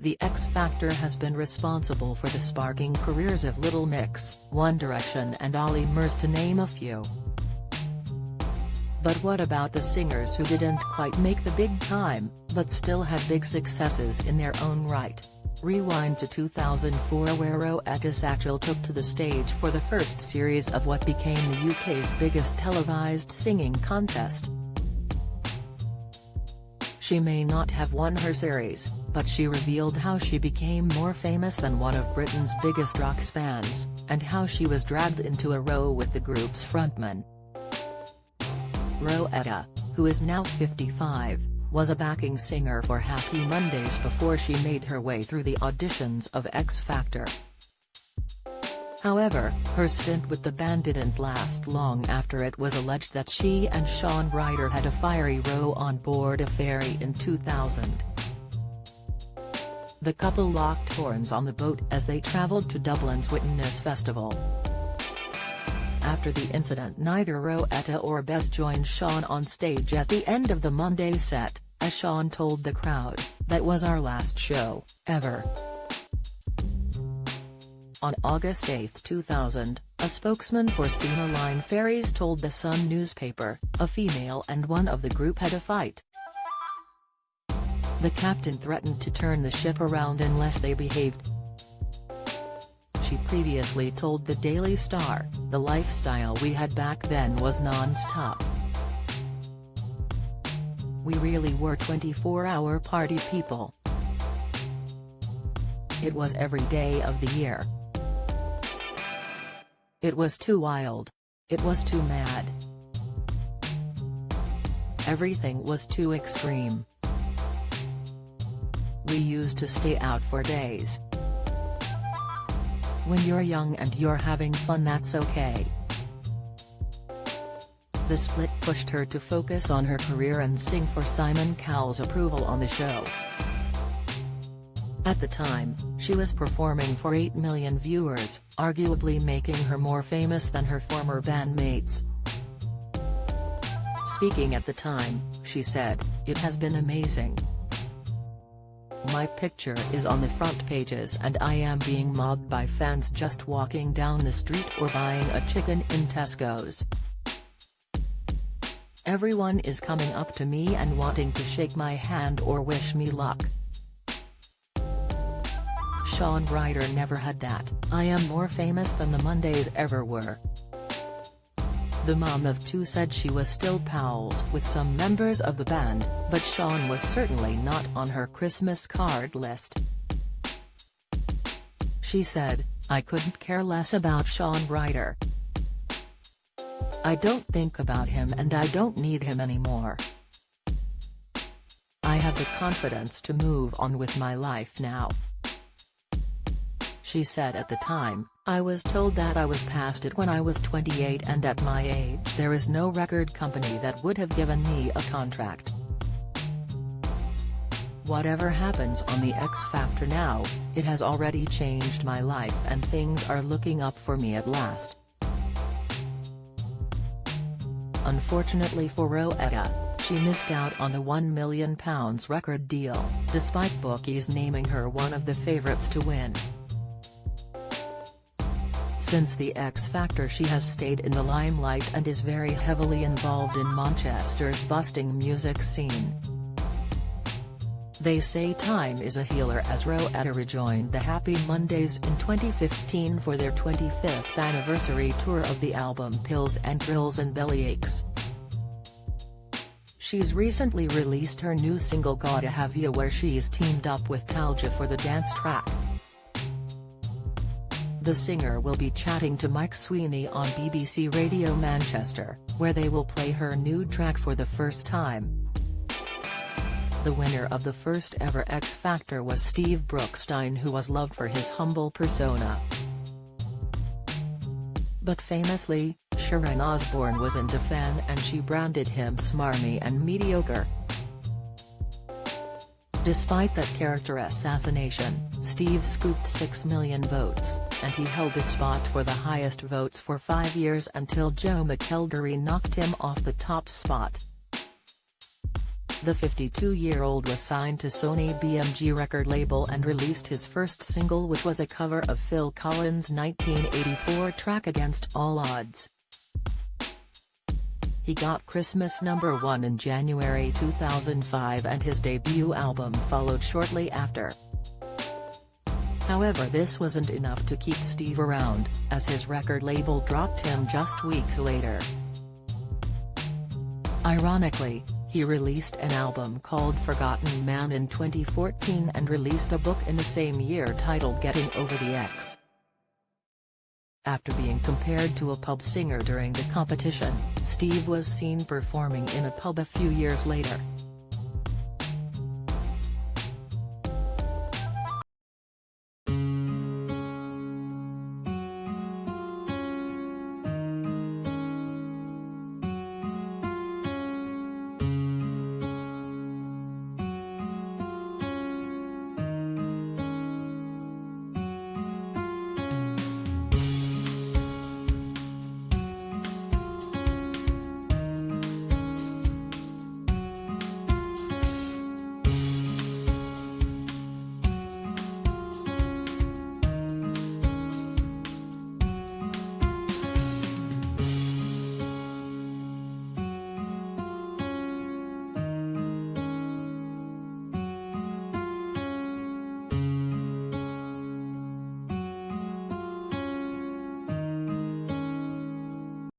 The X Factor has been responsible for the sparking careers of Little Mix, One Direction and Ollie Murs, to name a few. But what about the singers who didn't quite make the big time, but still had big successes in their own right? Rewind to 2004, where Rowetta Satchell took to the stage for the first series of what became the UK's biggest televised singing contest. She may not have won her series, but she revealed how she became more famous than one of Britain's biggest rock bands, and how she was dragged into a row with the group's frontman. Rowetta, who is now 55, was a backing singer for Happy Mondays before she made her way through the auditions of X Factor. However, her stint with the band didn't last long after it was alleged that she and Shaun Ryder had a fiery row on board a ferry in 2000. The couple locked horns on the boat as they travelled to Dublin's Witness Festival. After the incident, neither Rowetta or Bess joined Shaun on stage at the end of the Monday set, as Shaun told the crowd, "That was our last show, ever." On August 8, 2000, a spokesman for Stena Line Ferries told the Sun newspaper, a female and one of the group had a fight. The captain threatened to turn the ship around unless they behaved. She previously told the Daily Star, "The lifestyle we had back then was non-stop. We really were 24-hour party people. It was every day of the year. It was too wild. It was too mad. Everything was too extreme. We used to stay out for days. When you're young and you're having fun, that's okay." The split pushed her to focus on her career and sing for Simon Cowell's approval on the show. At the time, she was performing for 8 million viewers, arguably making her more famous than her former bandmates. Speaking at the time, she said, "It has been amazing. My picture is on the front pages and I am being mobbed by fans just walking down the street or buying a chicken in Tesco's. Everyone is coming up to me and wanting to shake my hand or wish me luck." Shaun Ryder never had that. "I am more famous than the Mondays ever were." The mom of two said she was still pals with some members of the band, but Shaun was certainly not on her Christmas card list. She said, "I couldn't care less about Shaun Ryder. I don't think about him and I don't need him anymore. I have the confidence to move on with my life now." She said at the time, "I was told that I was past it when I was 28, and at my age there is no record company that would have given me a contract. Whatever happens on the X Factor now, it has already changed my life and things are looking up for me at last." Unfortunately for Rowetta, she missed out on the £1 million record deal, despite bookies naming her one of the favourites to win. Since the X Factor, she has stayed in the limelight and is very heavily involved in Manchester's busking music scene. They say time is a healer, as Rowetta rejoined the Happy Mondays in 2015 for their 25th anniversary tour of the album Pills and Thrills and Bellyaches. She's recently released her new single Gotta Have Ya, where she's teamed up with Talja for the dance track. The singer will be chatting to Mike Sweeney on BBC Radio Manchester, where they will play her new track for the first time. The winner of the first ever X Factor was Steve Brookstein, who was loved for his humble persona. But famously, Sharon Osbourne wasn't a fan and she branded him smarmy and mediocre. Despite that character assassination, Steve scooped 6 million votes, and he held the spot for the highest votes for 5 years until Joe McElderry knocked him off the top spot. The 52-year-old was signed to Sony BMG record label and released his first single, which was a cover of Phil Collins' 1984 track Against All Odds. He got Christmas #1 in January 2005 and his debut album followed shortly after. However, this wasn't enough to keep Steve around, as his record label dropped him just weeks later. Ironically, he released an album called Forgotten Man in 2014 and released a book in the same year titled Getting Over the Ex. After being compared to a pub singer during the competition, Steve was seen performing in a pub a few years later.